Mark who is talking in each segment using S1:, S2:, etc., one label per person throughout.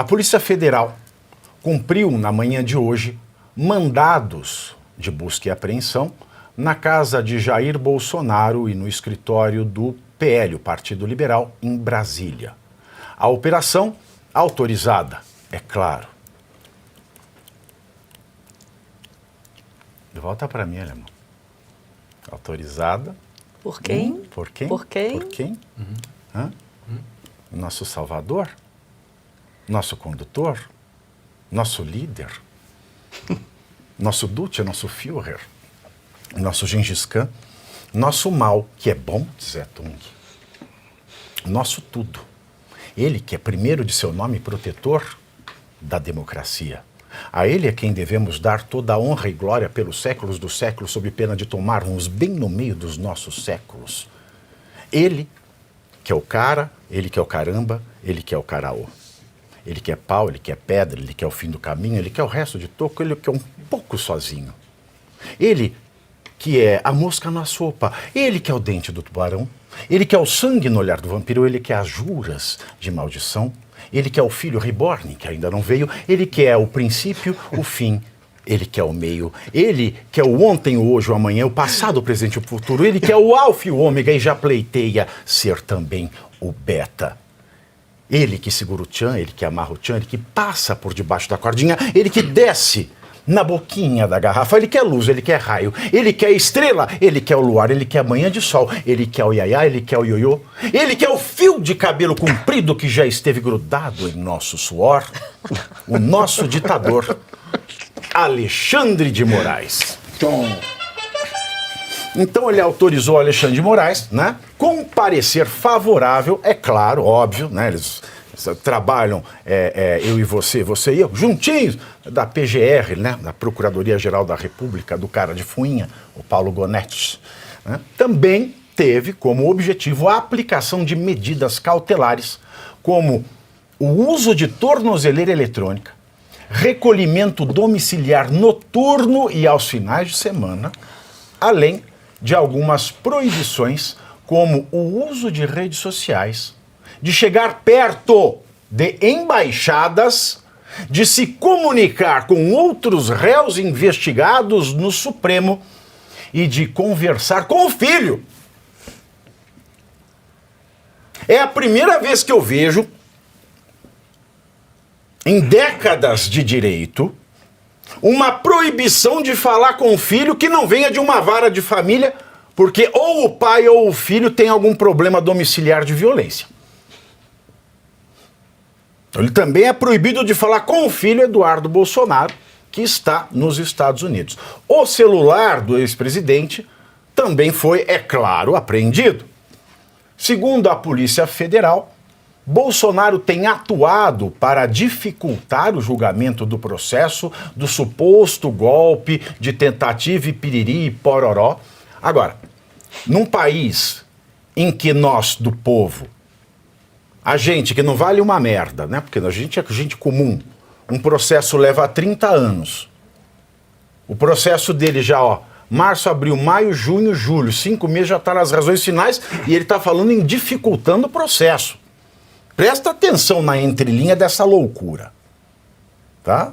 S1: A Polícia Federal cumpriu, na manhã de hoje, mandados de busca e apreensão na casa de Jair Bolsonaro e no escritório do PL, o Partido Liberal, em Brasília. A operação autorizada, é claro. Volta para mim, alemão. Autorizada.
S2: Por quem?
S1: Por quem?
S2: Por quem?
S1: Por quem? Nosso Salvador? Nosso condutor? Nosso líder? Nosso Duce, nosso Führer? Nosso Gengis Khan? Nosso mal, que é bom, Zé Tung. Nosso tudo. Ele que é primeiro de seu nome protetor da democracia. A ele é quem devemos dar toda a honra e glória pelos séculos dos séculos, sob pena de tomarmos bem no meio dos nossos séculos. Ele que é o cara, ele que é o caramba, ele que é o caraô. Ele que é pau, ele que é pedra, ele que é o fim do caminho, ele que é o resto de toco, ele que é um pouco sozinho. Ele que é a mosca na sopa, ele que é o dente do tubarão, ele que é o sangue no olhar do vampiro, ele que é as juras de maldição, ele que é o filho reborn, que ainda não veio, ele que é o princípio, o fim, ele que é o meio, ele que é o ontem, o hoje, o amanhã, o passado, o presente e o futuro, ele que é o alfa e o ômega e já pleiteia ser também o beta. Ele que segura o tchan, ele que amarra o tchan, ele que passa por debaixo da cordinha, ele que desce na boquinha da garrafa, ele quer luz, ele quer raio, ele quer estrela, ele quer o luar, ele quer manhã de sol, ele quer o iaiá, ele quer o ioiô, ele quer o fio de cabelo comprido que já esteve grudado em nosso suor, o nosso ditador, Alexandre de Moraes. Então ele autorizou Alexandre de Moraes, né, com parecer favorável, é claro, óbvio, né, eles trabalham, eu e você e eu, juntinhos, da PGR, né, da Procuradoria-Geral da República, do cara de fuinha, o Paulo Gonetti, né, também teve como objetivo a aplicação de medidas cautelares, como o uso de tornozeleira eletrônica, recolhimento domiciliar noturno e aos finais de semana, além de algumas proibições, como o uso de redes sociais, de chegar perto de embaixadas, de se comunicar com outros réus investigados no Supremo e de conversar com o filho. É a primeira vez que eu vejo, em décadas de direito, uma proibição de falar com o filho que não venha de uma vara de família, porque ou o pai ou o filho tem algum problema domiciliar de violência. Ele também é proibido de falar com o filho Eduardo Bolsonaro, que está nos Estados Unidos. O celular do ex-presidente também foi, é claro, apreendido. Segundo a Polícia Federal, Bolsonaro tem atuado para dificultar o julgamento do processo do suposto golpe de tentativa e piriri e pororó. Agora, num país em que nós, do povo, a gente que não vale uma merda, né? Porque a gente é gente comum, um processo leva 30 anos. O processo dele já, março, abril, maio, junho, julho, 5 meses já está nas razões finais e ele está falando em dificultando o processo. Presta atenção na entrelinha dessa loucura, tá?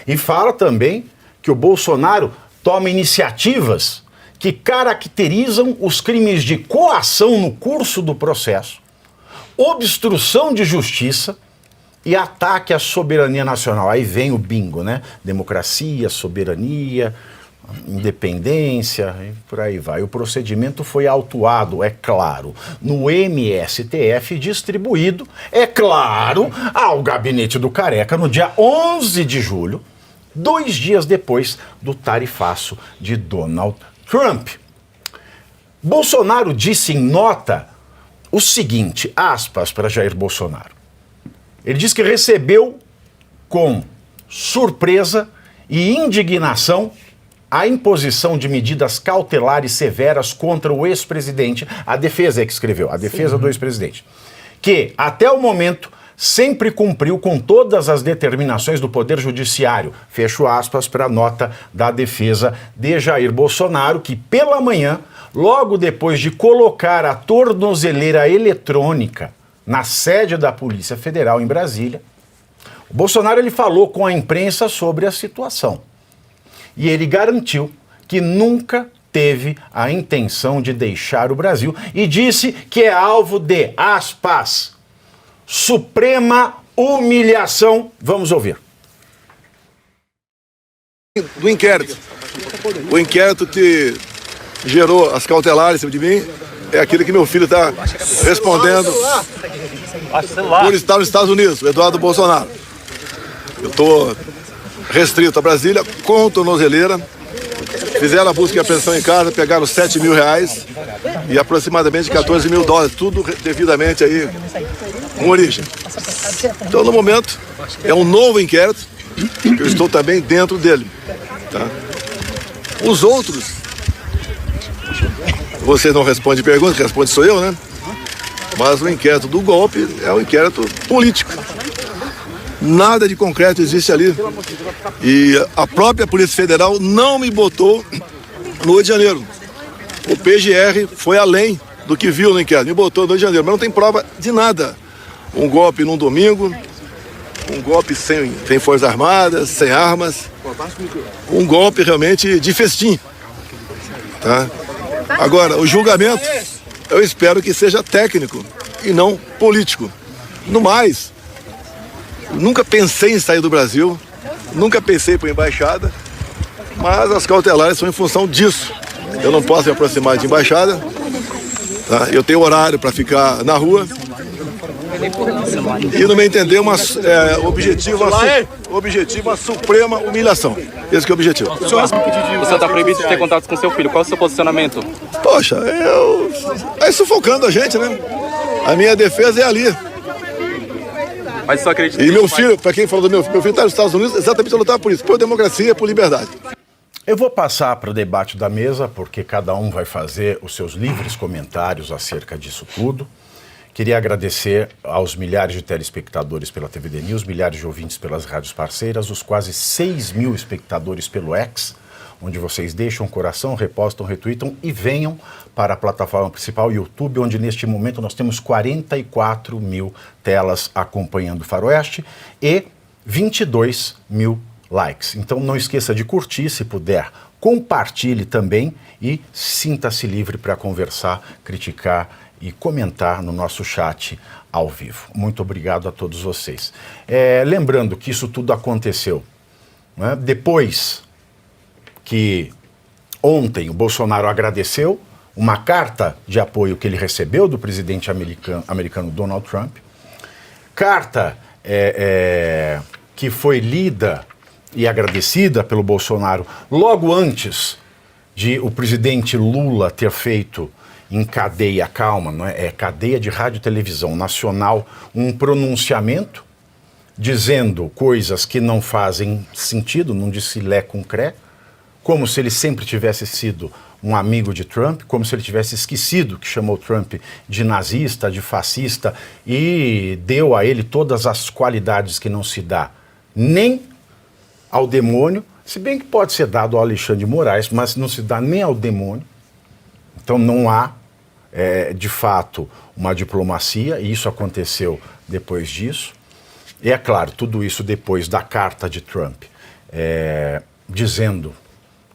S1: E fala também que o Bolsonaro toma iniciativas que caracterizam os crimes de coação no curso do processo, obstrução de justiça e ataque à soberania nacional. Aí vem o bingo, né? Democracia, soberania, independência e por aí vai. O procedimento foi autuado, é claro, no MSTF, distribuído, é claro, ao gabinete do Careca no dia 11 de julho, 2 dias depois do tarifaço de Donald Trump. Bolsonaro disse em nota o seguinte, aspas para Jair Bolsonaro. Ele diz que recebeu com surpresa e indignação a imposição de medidas cautelares severas contra o ex-presidente, a defesa é que escreveu, a defesa do ex-presidente, que até o momento sempre cumpriu com todas as determinações do Poder Judiciário, fecho aspas para a nota da defesa de Jair Bolsonaro, que pela manhã, logo depois de colocar a tornozeleira eletrônica na sede da Polícia Federal em Brasília, O Bolsonaro ele falou com a imprensa sobre a situação. E ele garantiu que nunca teve a intenção de deixar o Brasil e disse que é alvo de, aspas, suprema humilhação. Vamos ouvir.
S2: Do inquérito. O inquérito que gerou as cautelares em cima de mim é aquele que meu filho está respondendo por estar nos Estados Unidos, o Eduardo Bolsonaro. Eu estou restrito a Brasília, com tornozeleira. Fizeram a busca e apreensão em casa, pegaram R$7 mil e aproximadamente $14 mil, tudo devidamente aí com origem. Então, no momento, é um novo inquérito, que eu estou também dentro dele. Tá? Os outros, vocês não respondem perguntas, quem responde sou eu, né? Mas o inquérito do golpe é um inquérito político. Nada de concreto existe ali. E a própria Polícia Federal não me botou no Rio de Janeiro. O PGR foi além do que viu no inquérito, me botou no Rio de Janeiro, mas não tem prova de nada. Um golpe num domingo, um golpe sem Forças Armadas, sem armas, um golpe realmente de festim. Tá? Agora, o julgamento, eu espero que seja técnico e não político. No mais, nunca pensei em sair do Brasil, nunca pensei por embaixada, mas as cautelares são em função disso. Eu não posso me aproximar de embaixada, tá? Eu tenho horário para ficar na rua. E no meu entender, o objetivo uma suprema humilhação. Esse que é o objetivo.
S3: O senhor está proibido de ter contatos com seu filho. Qual é o seu posicionamento?
S2: Poxa, é sufocando a gente, né? A minha defesa é ali.
S3: Mas só acredita.
S2: E meu filho, para quem falou do meu filho está nos Estados Unidos, exatamente para lutar por isso, por democracia, por liberdade.
S1: Eu vou passar para o debate da mesa, porque cada um vai fazer os seus livres comentários acerca disso tudo. Queria agradecer aos milhares de telespectadores pela TVD News, milhares de ouvintes pelas rádios parceiras, os quase 6 mil espectadores pelo X, onde vocês deixam o coração, repostam, retweetam e venham para a plataforma principal YouTube, onde neste momento nós temos 44 mil telas acompanhando o Faroeste e 22 mil likes. Então não esqueça de curtir, se puder, compartilhe também e sinta-se livre para conversar, criticar e comentar no nosso chat ao vivo. Muito obrigado a todos vocês. Lembrando que isso tudo aconteceu, né, depois que ontem o Bolsonaro agradeceu uma carta de apoio que ele recebeu do presidente americano Donald Trump, carta que foi lida e agradecida pelo Bolsonaro logo antes de o presidente Lula ter feito em cadeia, calma, não é cadeia de rádio e televisão nacional, um pronunciamento dizendo coisas que não fazem sentido, não disse lé com cré, como se ele sempre tivesse sido um amigo de Trump, como se ele tivesse esquecido que chamou Trump de nazista, de fascista e deu a ele todas as qualidades que não se dá nem ao demônio, se bem que pode ser dado ao Alexandre de Moraes, mas não se dá nem ao demônio. Então não há, de fato, uma diplomacia, e isso aconteceu depois disso. E é claro, tudo isso depois da carta de Trump, dizendo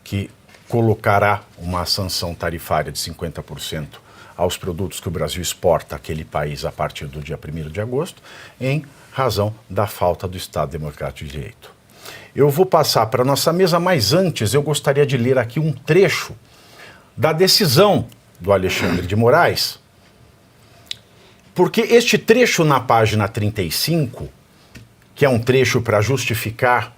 S1: que colocará uma sanção tarifária de 50% aos produtos que o Brasil exporta àquele país a partir do dia 1º de agosto, em razão da falta do Estado Democrático de Direito. Eu vou passar para a nossa mesa, mas antes eu gostaria de ler aqui um trecho da decisão do Alexandre de Moraes, porque este trecho na página 35, que é um trecho para justificar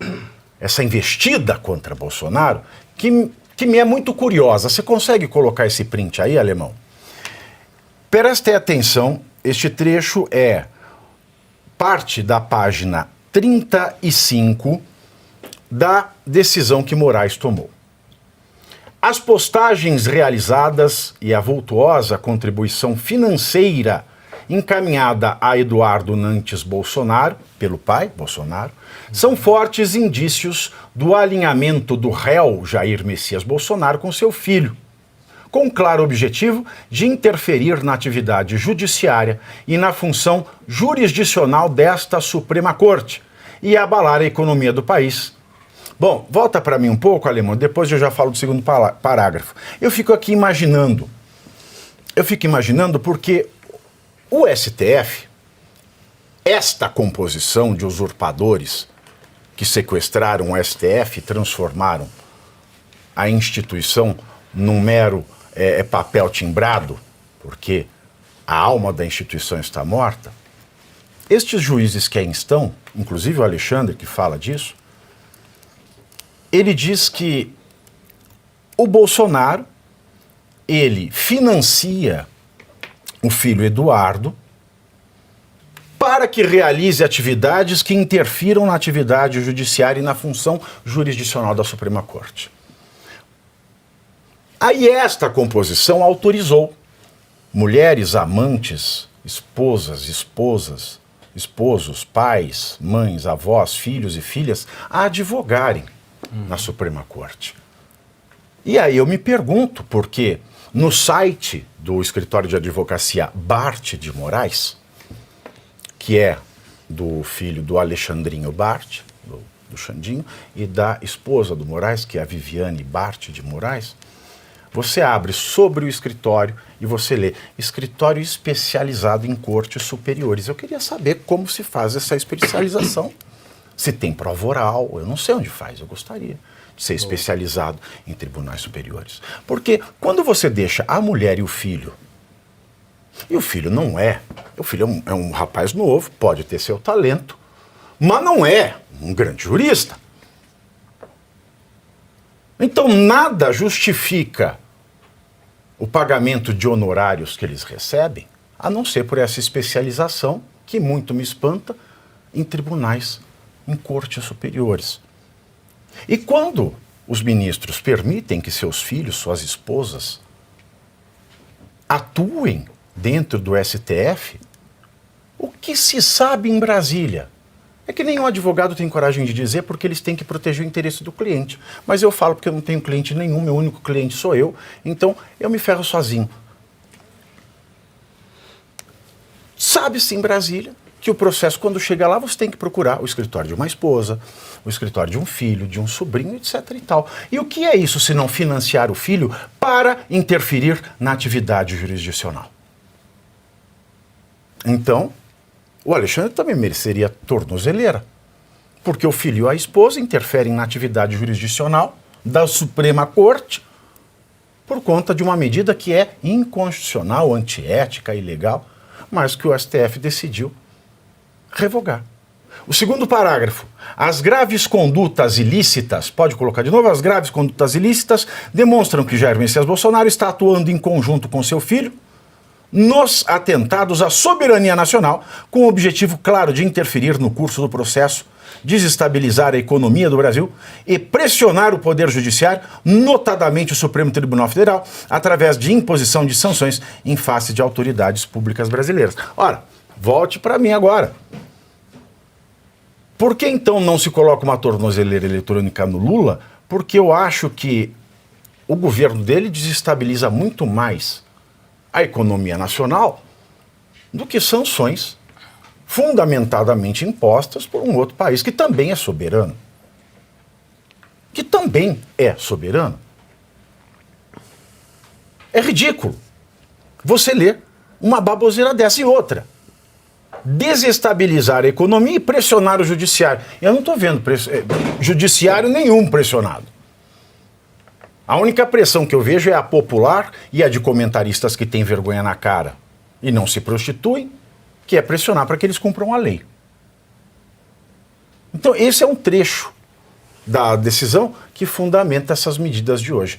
S1: essa investida contra Bolsonaro, que me é muito curiosa. Você consegue colocar esse print aí, Alemão? Prestem atenção, este trecho é parte da página 35 da decisão que Moraes tomou. As postagens realizadas e a vultuosa contribuição financeira encaminhada a Eduardo Nantes Bolsonaro, pelo pai, Bolsonaro, são fortes indícios do alinhamento do réu Jair Messias Bolsonaro com seu filho, com o claro objetivo de interferir na atividade judiciária e na função jurisdicional desta Suprema Corte, e abalar a economia do país. Bom, volta para mim um pouco, Alemão, depois eu já falo do segundo parágrafo. Eu fico imaginando porque o STF, esta composição de usurpadores que sequestraram o STF e transformaram a instituição num mero papel timbrado, porque a alma da instituição está morta, estes juízes que aí estão, inclusive o Alexandre que fala disso, ele diz que o Bolsonaro, ele financia o filho Eduardo para que realize atividades que interfiram na atividade judiciária e na função jurisdicional da Suprema Corte. Aí esta composição autorizou mulheres, amantes, esposas, esposos, pais, mães, avós, filhos e filhas a advogarem na Suprema Corte. E aí eu me pergunto, porque no site do escritório de advocacia Bart de Moraes, que é do filho do Alexandrinho Bart, do Xandinho, e da esposa do Moraes, que é a Viviane Bart de Moraes, você abre sobre o escritório e você lê escritório especializado em cortes superiores. Eu queria saber como se faz essa especialização. Se tem prova oral, eu não sei onde faz, eu gostaria de ser especializado em tribunais superiores. Porque quando você deixa a mulher e o filho não é, o filho é um rapaz novo, pode ter seu talento, mas não é um grande jurista. Então nada justifica o pagamento de honorários que eles recebem, a não ser por essa especialização, que muito me espanta, em tribunais, em cortes superiores. E quando os ministros permitem que seus filhos, suas esposas, atuem dentro do STF, o que se sabe em Brasília é que nenhum advogado tem coragem de dizer, porque eles têm que proteger o interesse do cliente. Mas eu falo porque eu não tenho cliente nenhum, meu único cliente sou eu, então eu me ferro sozinho. Sabe-se em Brasília que o processo, quando chega lá, você tem que procurar o escritório de uma esposa, o escritório de um filho, de um sobrinho, etc. e tal. E o que é isso se não financiar o filho para interferir na atividade jurisdicional? Então, o Alexandre também mereceria tornozeleira, porque o filho e a esposa interferem na atividade jurisdicional da Suprema Corte por conta de uma medida que é inconstitucional, antiética, ilegal, mas que o STF decidiu revogar. O segundo parágrafo. As graves condutas ilícitas, pode colocar de novo, as graves condutas ilícitas demonstram que Jair Messias Bolsonaro está atuando em conjunto com seu filho nos atentados à soberania nacional, com o objetivo claro de interferir no curso do processo, desestabilizar a economia do Brasil e pressionar o Poder Judiciário, notadamente o Supremo Tribunal Federal, através de imposição de sanções em face de autoridades públicas brasileiras. Ora, volte para mim agora. Por que então não se coloca uma tornozeleira eletrônica no Lula? Porque eu acho que o governo dele desestabiliza muito mais a economia nacional do que sanções fundamentadamente impostas por um outro país que também é soberano. É ridículo você ler uma baboseira dessa. E outra, desestabilizar a economia e pressionar o judiciário. Eu não estou vendo judiciário nenhum pressionado. A única pressão que eu vejo é a popular e a de comentaristas que têm vergonha na cara e não se prostituem, que é pressionar para que eles cumpram a lei. Então esse é um trecho da decisão que fundamenta essas medidas de hoje.